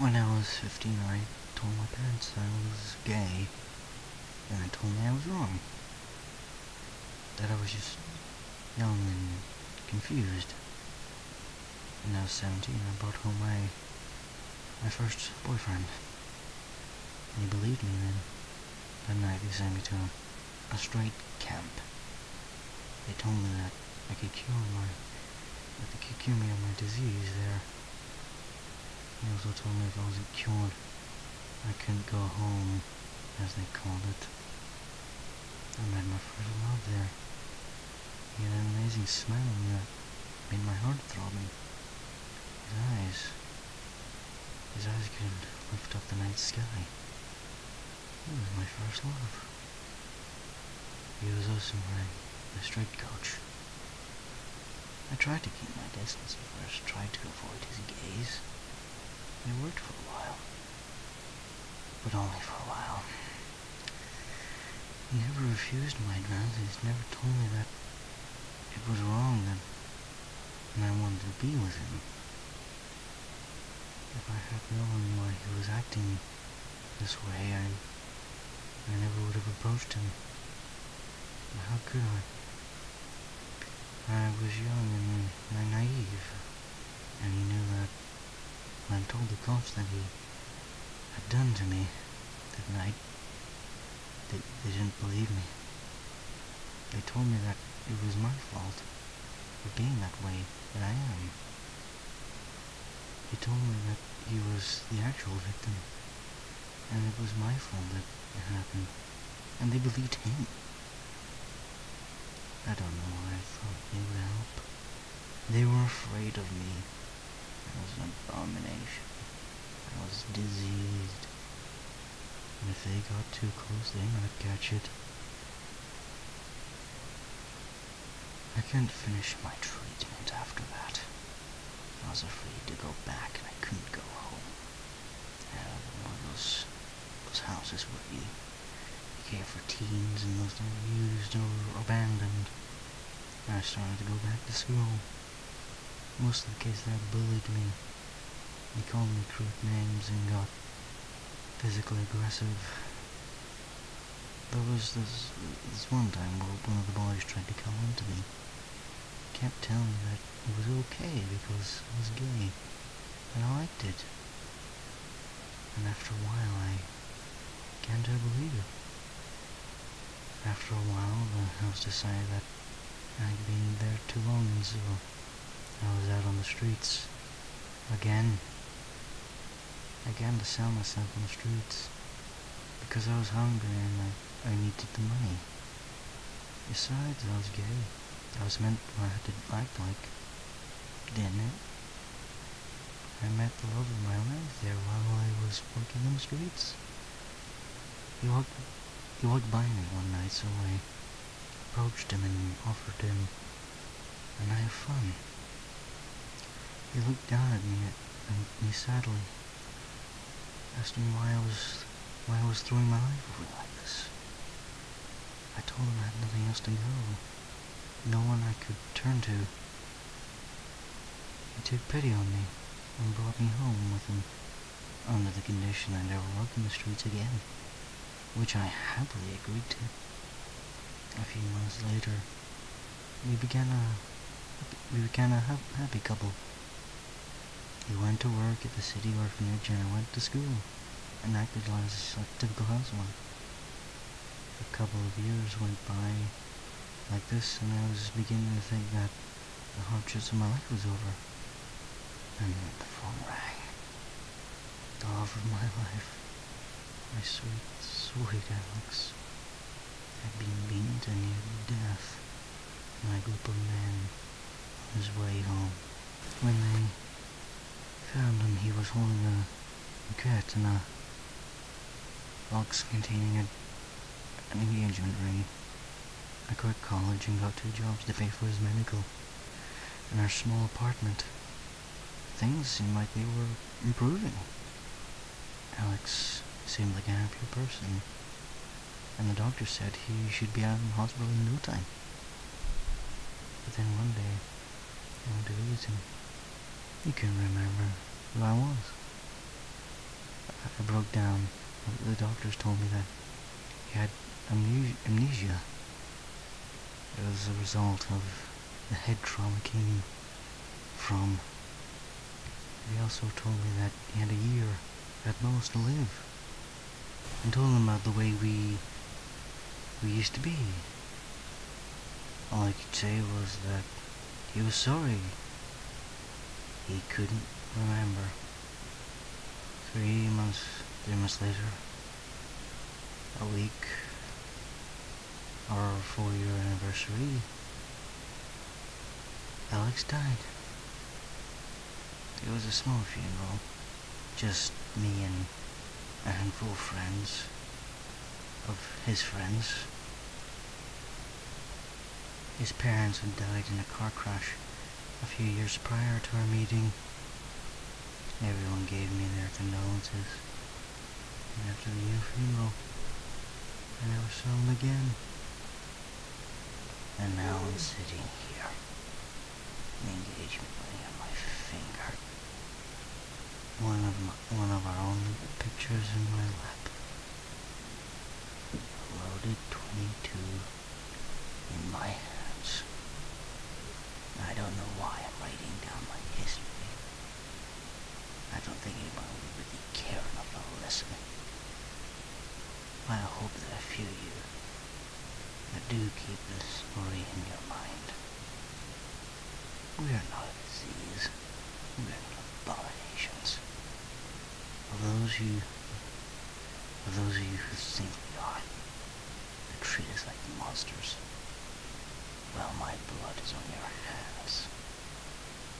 When I was 15, I told my parents I was gay, and they told me I was wrong. That I was just young and confused. When I was 17, I brought home my first boyfriend. And he believed me then. That night they sent me to a straight camp. They told me that they could cure me of my disease there. He also told me if I wasn't cured, I couldn't go home, as they called it. I met my first love there. He had an amazing smile that made my heart throbbing. His eyes could lift up the night sky. He was my first love. He was also my straight coach. I tried to keep my distance at first, tried to avoid his gaze. It worked for a while, but only for a while. He never refused my advances, never told me that it was wrong and I wanted to be with him. If I had known why he was acting this way, I never would have approached him. But how could I? I was young and naive, and he knew that. When I told the cops that he had done to me that night, they didn't believe me. They told me that it was my fault for being that way that I am. He told me that he was the actual victim, and it was my fault that it happened, and they believed him. I don't know why I thought they would help. They were afraid of me. I was an abomination. I was diseased. And if they got too close, they might catch it. I couldn't finish my treatment after that. I was afraid to go back, and I couldn't go home. One of those houses where you care for teens and those that are used or abandoned. And I started to go back to school. Most of the kids there bullied me. They called me crude names and got physically aggressive. There was this one time where one of the boys tried to come on to me. He kept telling me that it was okay because I was gay, and I liked it. And after a while, I began to believe it. After a while, the house decided that I had been there too long, and so I was out on the streets again. I began to sell myself on the streets because I was hungry and I needed the money. Besides, I was gay. I was meant I had to act like, didn't it? I met the love of my life there while I was working on the streets. He walked by me one night, so I approached him and offered him a night of fun. He looked down at me and he sadly asked me why I was throwing my life away like this. I told him I had nothing else to go, no one I could turn to. He took pity on me and brought me home with him under the condition I never walked in the streets again, which I happily agreed to. A few months later, we began a happy couple. He went to work at the city orphanage and I went to school and acted as a typical housewife. A couple of years went by like this, and I was beginning to think that the hardships of my life was over. And then the phone rang. The love of my life, my sweet, sweet Alex, had been beaten to near death by a group of men on his way home. When they found him, he was holding a cat in a box containing an engagement ring. I quit college and got 2 jobs to pay for his medical. In our small apartment, things seemed like they were improving. Alex seemed like a happier person, and the doctor said he should be out of the hospital in no time. But then one day, I went to visit him. He couldn't remember who I was. I broke down. The doctors told me that he had amnesia. It was a result of the head trauma came from. They also told me that he had a year at most to live. And told him about the way we used to be. All I could say was that he was sorry. He couldn't remember. 3 months later, a week, our 4-year anniversary, Alex died. It was a small funeral, just me and a handful of friends, of his friends. His parents had died in a car crash a few years prior to our meeting. Everyone gave me their condolences, and after the funeral, I never saw him again. And now I'm sitting here, the engagement ring on my finger. One of our only pictures in my lap. A loaded .22 in my hands. I don't know why I'm writing down my history. I don't think anyone would really care enough to listen. I hope that a few of you that do keep this story in your mind. We are not a disease. We are not abominations. For those of you who think we are, that treat us like monsters, well, my blood is on your hands.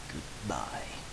Goodbye.